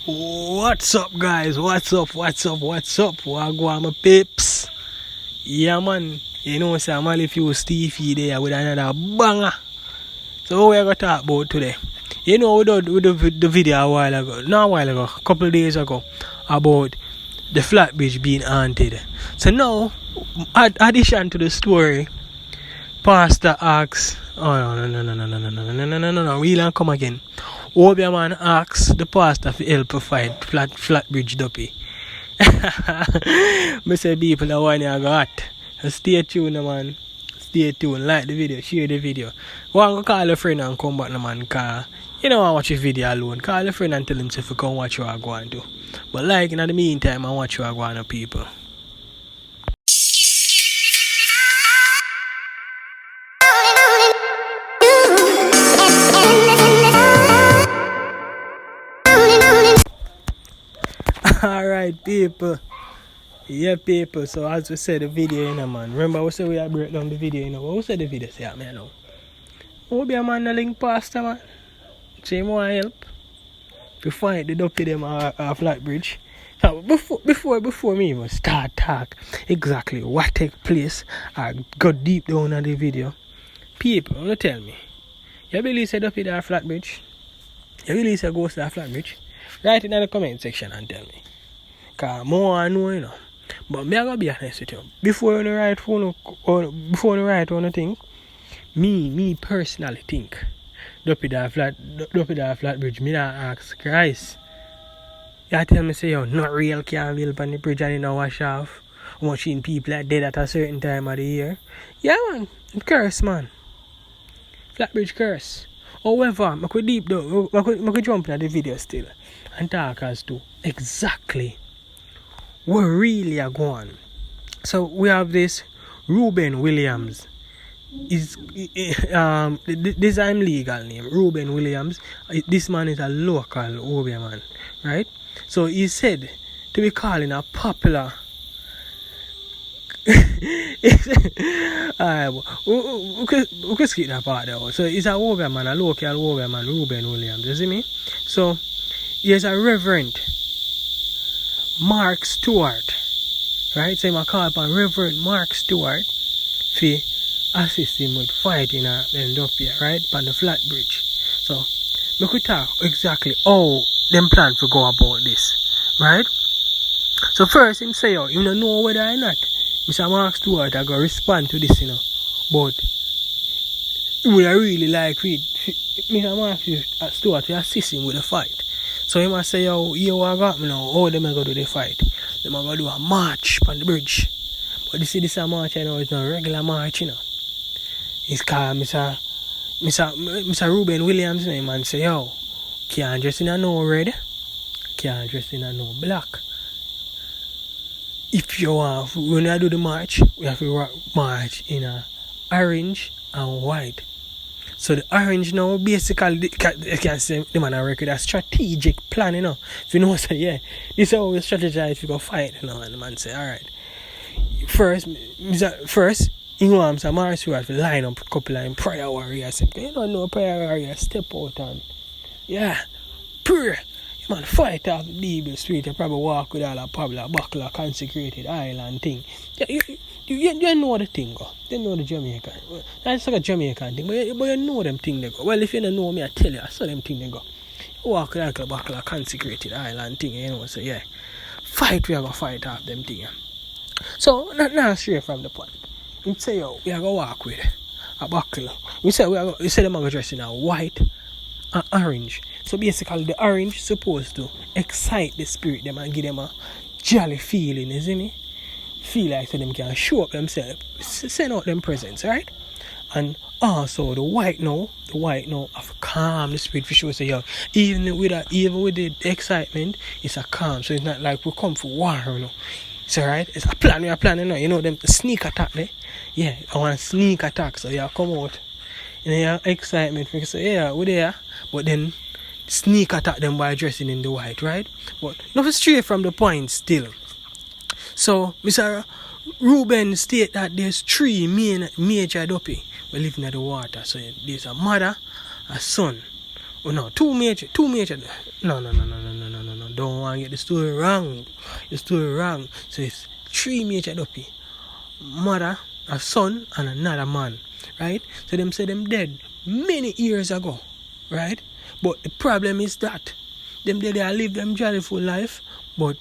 What's up, guys? What's up? Wagwan, my pips. Yeah, man. You know, say mallyviewstv there with another banger. So, what we are going to talk about today? You know, we did the video a couple of days ago, about the flat bridge being haunted. So now, addition to the story, Pastor asks, we'll come again. Obeah man asks the pastor to help to find flat bridge Duppy. I say people that want to go hot. Stay tuned, man. Stay tuned. Like the video, share the video. Go call a friend and come back, man. Cause you don't want to watch the video alone. Call a friend and tell him if you come watch what I go and do. But like in the meantime, I watch what I go on to people. Alright, people. Yeah, people. So, as we said, the video, man. Remember, we said we had break down the video, What we said the video? Say, man, know. Obeah man, the link pastor, man. Say, more help. To find the Duppy them flat bridge. So, before me even start talk exactly what take place, I go deep down on the video. People, want to tell me. You believe say Duppy there flat bridge? You believe say ghost there flat bridge? Write it in the comment section and tell me. Cause more I know, But me I gotta be honest with you. Before you write on the thing, me personally think Duppy that flat bridge, me not ask Christ. You tell me say yo, not real can't build on the bridge and it not wash off. Watching people are dead at a certain time of the year. Yeah, man, it curse, man. Flat bridge curse. However, I could deep down, I could jump into the video still and talk as to exactly what really are going. So we have this Reuben Williams. This is I'm legal name, Reuben Williams. This man is a local Obeah man, right? So he said to be calling a popular. Alright, we could skip that part there. So he's a Obeah man, a local Obeah man, Reuben Williams. You see me? So he's a Reverend Mark Stewart, right? So I call upon Reverend Mark Stewart to assist him with fighting in Duppy, right? On the flat bridge. So we could talk exactly how them plan to go about this, right? So first him say, you don't know whether or not Mr. Mark Stewart are going to respond to this, But he would really like Mr. Mark Stewart to assist him with the fight. So he must say, yo, what got me now? How them are going to do the fight? Them are going to do a march on the bridge. But this a march, it's not a regular march, It's called Mr. Reuben Williams, man say, yo, can't dress in a no red, can't dress in a no black. If you want, when I do the march, we have to march in a orange and white. So the orange now, basically, you can say the man record a strategic plan, If you know, say, yeah, this is how we strategize if you go fight, And the man say, alright. First, you know, I'm some Mars who have to line up a couple of prayer warriors. You don't know prayer warriors, step out and, yeah, pray. Man, fight off the evil spirit. You probably walk with all a probably a buckle of consecrated island thing. You know the thing, go. You know the Jamaican. That's like a Jamaican thing, but you know them thing they go. Well, if you don't know me, I tell you, I saw them thing they go. You walk with like a buckle of consecrated island thing, So yeah, fight, we are going to fight off them thing. So, not straight from the point. You say, yo, we are going to walk with a buckle. You say them are going to dress in a white and orange. So basically the orange is supposed to excite the spirit them and give them a jolly feeling, you see me? Feel like so them can show up themselves, send out them presents, right? And also the white now have calm the spirit for sure. So yo, even with the excitement, it's a calm. So it's not like we come for war, So right, it's a plan we are planning now. Them sneak attack there. Yeah, I want sneak attack. So you come out in your excitement because yeah, we're there. But then sneak attack them by dressing in the white, right? But nothing straight from the point still. So Mr. Reuben state that there's three major Duppy we living in the water. So there's a mother, a son. Oh no, two major. No. don't want to get the story wrong. The story wrong. So it's 3 mates at Duppy. Mother, a son, and another man. Right? So them say them dead many years ago. Right? But the problem is that them they live them joyful life, but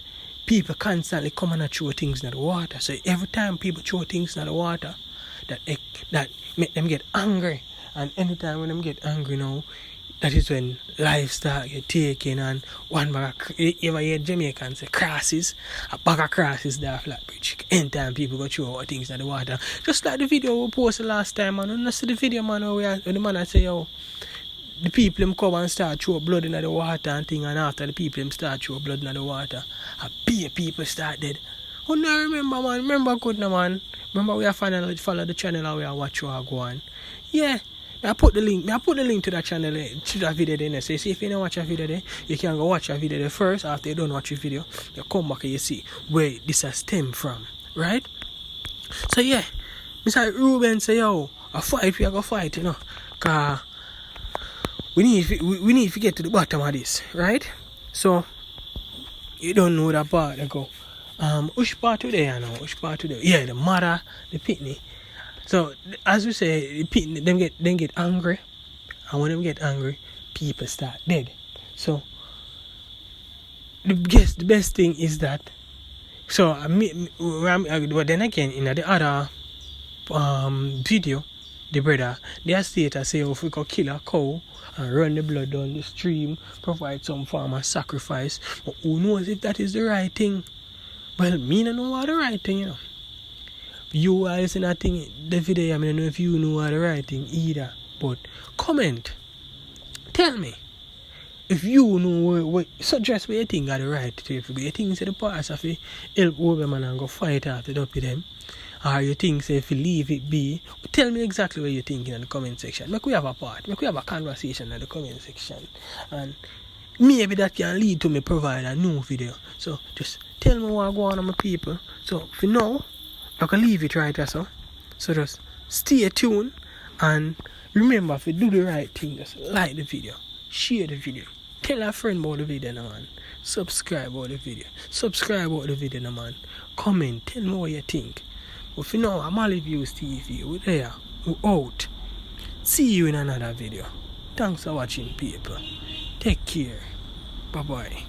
people constantly come and throw things in the water. So every time people throw things in the water, that make them get angry. And anytime when them get angry now, that is when life start get taken, and one bag of, you ever hear Jamaicans say crosses, a bag of crosses there flat bridge. Anytime people go throw things in the water. Just like the video we posted last time, man. You see the video, man, where the man I say, yo, the people them come and start throw blood in the water and thing, and after the people them start throw blood in the water, a beer people start dead. Oh no, remember, man, remember good no, man. Remember we are finally follow the channel and we are watch how I go on. Yeah. I put the link to that channel, to that video there. So if you don't watch a video there, you can go watch a video there first. After you don't watch a video, you come back and you see where this has stemmed from. Right? So yeah, Mr. Ruben say, yo, a fight, we are going to fight, you know. Because we need to get to the bottom of this. Right? So, you don't know that part. They go, which part today, you know? Which part today? Yeah, the mother, the pitney. So, as we say, them get angry, and when them get angry, people start dead. So, the best thing is that, so, but then again, in the other video, the brother, their status say, if we could kill a cow and run the blood down the stream, provide some form of sacrifice, but who knows if that is the right thing? Well, me don't know what the right thing, you know. You are listening to the video, I don't know if you know what the right thing either. But comment. Tell me. If you know what suggest what you think are the right thing. If you think say the past of help Obeah man and go fight after Duppy them. Or you think say if you leave it be. Tell me exactly what you're thinking in the comment section. Make we have a part. Make we have a conversation in the comment section. And maybe that can lead to me provide a new video. So just tell me what go on my people. So for now, I can leave it right there, so just stay tuned and remember if you do the right thing, just like the video, share the video, tell a friend about the video, no, man. Subscribe about the video, no, man. Comment, tell me what you think. But for now, I'm mallyviewstv. We're there, we're out. See you in another video. Thanks for watching, people. Take care. Bye bye.